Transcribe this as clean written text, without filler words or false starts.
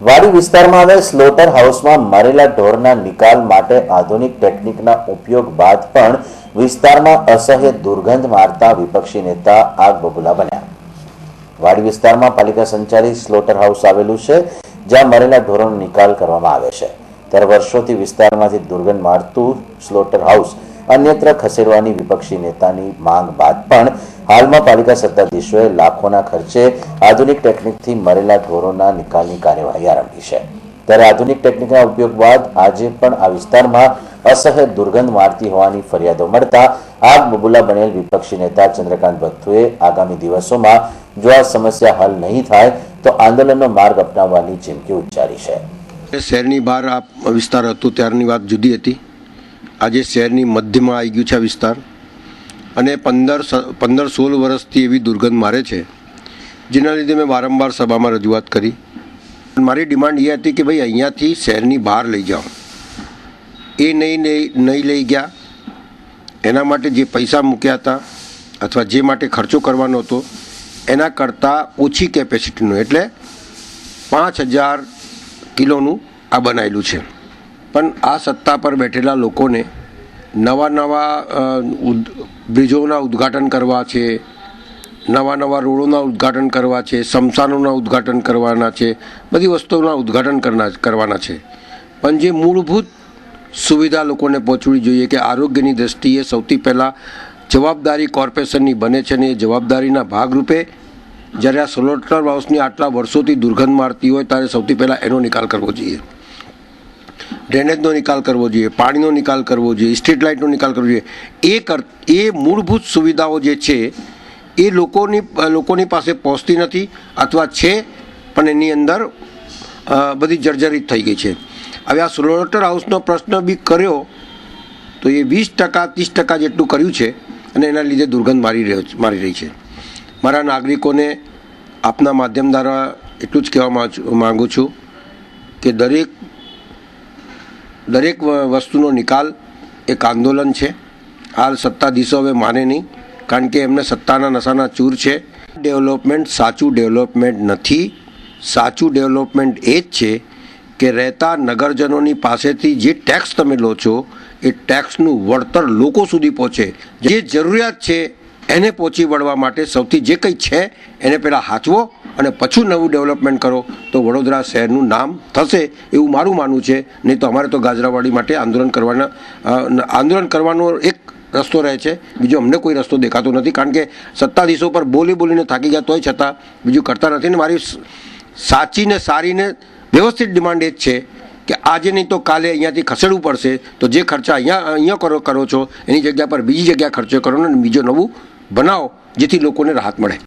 વાડી વિસ્તારમાં આવેલ સ્લોટર હાઉસમાં મરેલા ઢોરના નિકાલ માટે આધુનિક ટેકનિકના ઉપયોગ બાદ પણ વિસ્તારમાં અસહ્ય દુર્ગંધ મારતા વિપક્ષી નેતા આગ બબૂલા બન્યા। વાડી વિસ્તારમાં પાલિકા સંચાલિત સ્લોટર હાઉસ આવેલું છે, જ્યાં મરેલા ઢોરોનો નિકાલ કરવામાં આવે છે। ત્યારે વર્ષોથી વિસ્તારમાંથી દુર્ગંધ મારતું સ્લોટર હાઉસ અન્યત્ર ખસેડવાની વિપક્ષી નેતાની માંગ બાદ પણ હાલમાં પાલિકા સત્તાધીશોએ લાખોના ખર્ચે આધુનિક ટેકનિકથી મરેલા ઢોરોના નિકાલની કાર્યવાહી આરંભી છે। ત્યારે આધુનિક ટેકનિકના ઉપયોગ બાદ આજે પણ આ વિસ્તારમાં અસહ્ય દુર્ગંધ મારતી હોવાની ફરિયાદો મળતા આગ બબૂલા બનેલ વિપક્ષી નેતા ચંદ્રકાંત ભથ્થુએ આગામી દિવસોમાં જો આ સમસ્યા હલ નહીં થાય તો આંદોલનનો માર્ગ અપનાવવાની ચીમકી ઉચ્ચારી છે। શહેરની બહાર આ વિસ્તાર હતો ત્યારની વાત જુદી હતી। આજે શહેરની મધ્યમાં આવી ગયું છે આ વિસ્તાર અને 15-16 વર્ષથી એવી દુર્ગંધ મારે છે, જેના લીધે મેં વારંવાર સભામાં રજૂઆત કરી। મારી ડિમાન્ડ એ હતી કે ભાઈ અહીંયાથી શહેરની બહાર લઈ જાઓ। એ નહીં લઈ ગયા। એના માટે જે પૈસા મૂક્યા હતા અથવા જે માટે ખર્ચો કરવાનો હતો એના કરતાં ઓછી કેપેસિટીનું એટલે 5000 કિલોનું આ બનાવેલું છે। પણ આ સત્તા પર બેઠેલા લોકોને નવા બ્રિજોના ઉદ્ઘાટન કરવા છે, નવા રોડોના ઉદ્ઘાટન કરવા છે, સ્મશાનોના ઉદ્ઘાટન કરવાના છે, બધી વસ્તુઓના ઉદ્ઘાટન કરવાના છે। પણ જે મૂળભૂત સુવિધા લોકોને પહોંચવી જોઈએ કે આરોગ્યની દૃષ્ટિએ સૌથી પહેલાં જવાબદારી કોર્પોરેશનની બને છે, ને એ જવાબદારીના ભાગરૂપે જ્યારે આ સ્લોટર હાઉસની આટલા વર્ષોથી દુર્ગંધ મારતી હોય ત્યારે સૌથી પહેલાં એનો નિકાલ કરવો જોઈએ। ડ્રેનેજનો નિકાલ કરવો જોઈએ, પાણીનો નિકાલ કરવો જોઈએ, સ્ટ્રીટ લાઇટનો નિકાલ કરવો જોઈએ। એ મૂળભૂત સુવિધાઓ જે છે એ લોકોની પાસે પહોંચતી નથી અથવા છે પણ એની અંદર બધી જર્જરિત થઈ ગઈ છે। હવે આ સ્લોટર હાઉસનો પ્રશ્ન બી કર્યો તો એ 20%-30% જેટલું કર્યું છે અને એના લીધે દુર્ગંધ મારી રહી છે। મારા નાગરિકોને આપના માધ્યમ દ્વારા એટલું જ કહેવા માગું છું કે દરેક વસ્તુનો નિકાલ એક આંદોલન છે। હાલ સત્તાધીશો હવે માને નહીં, કારણ કે એમને સત્તાના નશાના ચૂર છે। ડેવલપમેન્ટ સાચું ડેવલપમેન્ટ નથી। સાચું ડેવલપમેન્ટ એ જ છે કે રહેતા નગરજનોની પાસેથી જે ટેક્સ તમે લો છો એ ટેક્સનું વળતર લોકો સુધી પહોંચે। જે જરૂરિયાત છે એને પહોંચી વળવા માટે સૌથી જે કંઈ છે એને પહેલાં હાચવો અને પછી નવું ડેવલપમેન્ટ કરો તો વડોદરા શહેરનું નામ થશે એવું મારું માનવું છે। નહીં તો અમારે તો ગાજરાવાડી માટે આંદોલન કરવાનો એક રસ્તો રહે છે, બીજો અમને કોઈ રસ્તો દેખાતો નથી, કારણ કે સત્તાધીશો પર બોલીને થાકી ગયા તોય છતાં બીજું કરતા નથી। ને મારી સાચીને સારીને વ્યવસ્થિત ડિમાન્ડ એ જ છે કે આજે નહીં તો કાલે અહીંયાથી ખસેડવું પડશે। તો જે ખર્ચા અહીંયા કરો છો એની જગ્યા પર બીજી જગ્યા ખર્ચો કરો ને બીજો નવું બનાવો, જેથી લોકોને રાહત મળે।